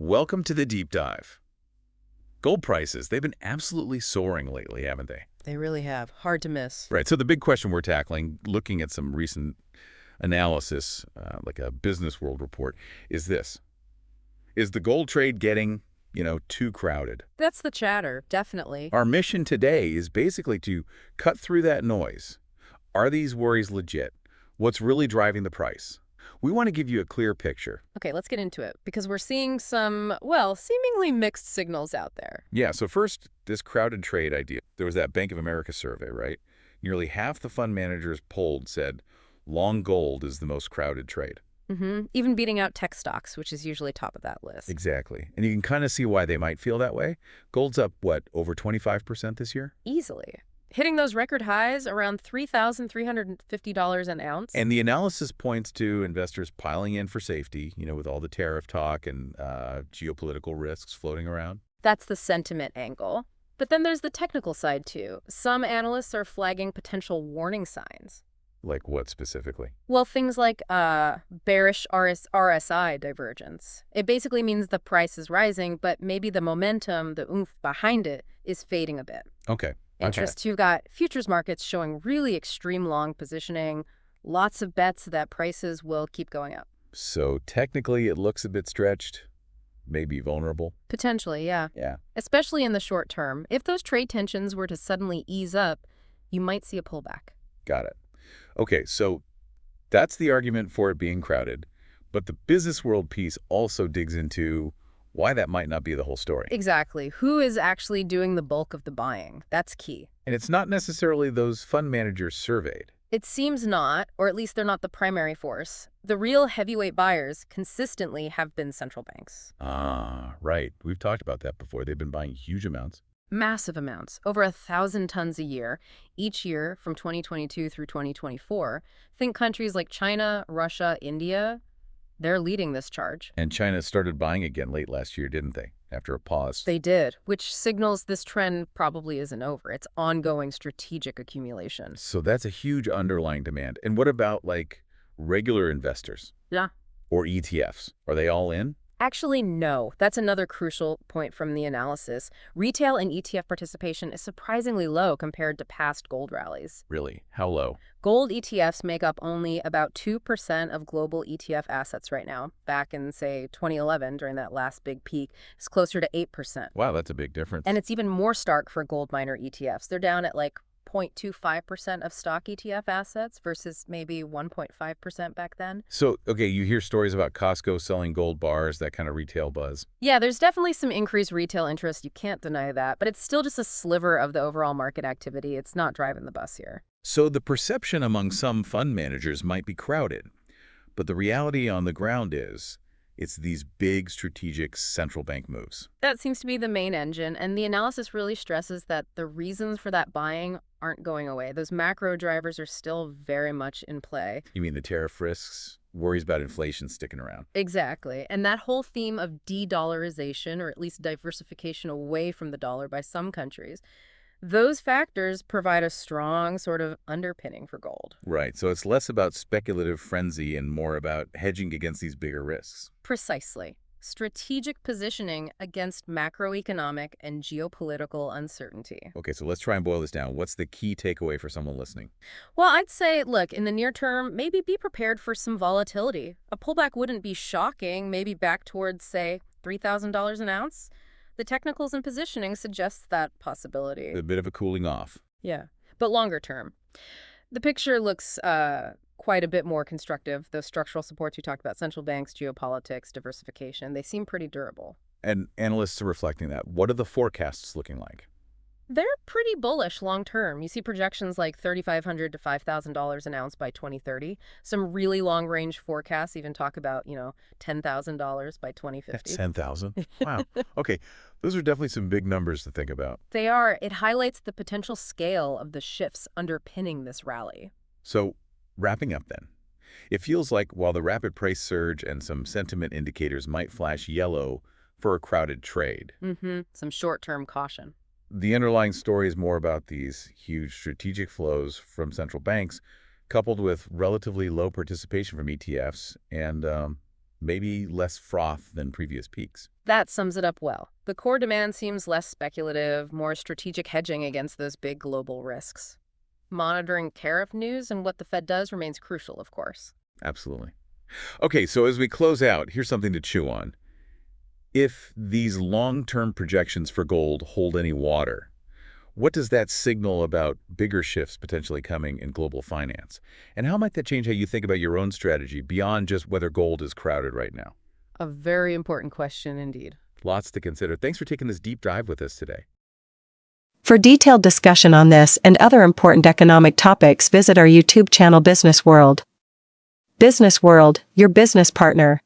Welcome to the deep dive. Gold prices, they've been absolutely soaring lately, haven't they? They really have. Hard to miss. Right, so the big question we're tackling, looking at some recent analysis, like a Business World report, is this. Is the gold trade getting, too crowded? That's the chatter, definitely. Our mission today is basically to cut through that noise. Are these worries legit? What's really driving the price? We want to give you a clear picture. Okay, let's get into it, because we're seeing some, well, seemingly mixed signals out there. Yeah, so first, this crowded trade idea. There was that Bank of America survey, right? Nearly half the fund managers polled said long gold is the most crowded trade. Even beating out tech stocks, which is usually top of that list. Exactly. And you can kind of see why they might feel that way. Gold's up, what, over 25% this year? Easily. Hitting those record highs around $3,350 an ounce. And the analysis points to investors piling in for safety, with all the tariff talk and geopolitical risks floating around. That's the sentiment angle. But then there's the technical side, too. Some analysts are flagging potential warning signs. Like what specifically? Well, things like bearish RSI divergence. It basically means the price is rising, but maybe the momentum, the oomph behind it, is fading a bit. Okay. Interest, you've got futures markets showing really extreme long positioning, lots of bets that prices will keep going up. So technically it looks a bit stretched, maybe vulnerable. Potentially, yeah. Yeah. Especially in the short term. If those trade tensions were to suddenly ease up, you might see a pullback. Got it. Okay, so that's the argument for it being crowded, but the Business World piece also digs into why that might not be the whole story. Exactly. Who is actually doing the bulk of the buying? That's key. And it's not necessarily those fund managers surveyed. It seems not, or at least they're not the primary force. The real heavyweight buyers consistently have been central banks. Ah, right. We've talked about that before. They've been buying huge amounts. Massive amounts, over 1,000 tons a year, each year from 2022 through 2024. Think countries like China, Russia, India. They're leading this charge. And China started buying again late last year, didn't they? After a pause. They did, which signals this trend probably isn't over. It's ongoing strategic accumulation. So that's a huge underlying demand. And what about, like, regular investors? Yeah. Or ETFs? Are they all in? Actually, no. That's another crucial point from the analysis. Retail and ETF participation is surprisingly low compared to past gold rallies. Really? How low? Gold ETFs make up only about 2% of global ETF assets right now. Back in, say, 2011, during that last big peak, it's closer to 8%. Wow, that's a big difference. And it's even more stark for gold miner ETFs. They're down at like 0.25% of stock ETF assets versus maybe 1.5% back then. So, okay, you hear stories about Costco selling gold bars, that kind of retail buzz. Yeah, there's definitely some increased retail interest. You can't deny that. But it's still just a sliver of the overall market activity. It's not driving the bus here. So the perception among some fund managers might be crowded, but the reality on the ground is it's these big strategic central bank moves. That seems to be the main engine, and the analysis really stresses that the reasons for that buying aren't going away. Those macro drivers are still very much in play. You mean the tariff risks, worries about inflation sticking around? Exactly. And that whole theme of de-dollarization, or at least diversification away from the dollar by some countries, those factors provide a strong sort of underpinning for gold. Right, so it's less about speculative frenzy and more about hedging against these bigger risks. Precisely. Strategic positioning against macroeconomic and geopolitical uncertainty. Okay, so let's try and boil this down. What's the key takeaway for someone listening? Well, I'd say, look, in the near term, maybe be prepared for some volatility. A pullback wouldn't be shocking, maybe back towards, say, $3,000 an ounce. The technicals and positioning suggests that possibility. A bit of a cooling off. Yeah, but longer term. The picture looks quite a bit more constructive. Those structural supports you talked about, central banks, geopolitics, diversification, they seem pretty durable. And analysts are reflecting that. What are the forecasts looking like? They're pretty bullish long term. You see projections like $3,500 to $5,000 an ounce by 2030. Some really long range forecasts even talk about, $10,000 by 2050. 10,000? Wow. Okay, those are definitely some big numbers to think about. They are. It highlights the potential scale of the shifts underpinning this rally. So, wrapping up then. It feels like while the rapid price surge and some sentiment indicators might flash yellow for a crowded trade, Some short-term caution. the underlying story is more about these huge strategic flows from central banks, coupled with relatively low participation from ETFs and maybe less froth than previous peaks. That sums it up well. The core demand seems less speculative, more strategic hedging against those big global risks. Monitoring tariff news and what the Fed does remains crucial, of course. Absolutely. Okay, so as we close out, here's something to chew on. If these long-term projections for gold hold any water, what does that signal about bigger shifts potentially coming in global finance? And how might that change how you think about your own strategy beyond just whether gold is crowded right now? A very important question indeed. Lots to consider. Thanks for taking this deep dive with us today. For detailed discussion on this and other important economic topics, visit our YouTube channel Business World. Business World, your business partner.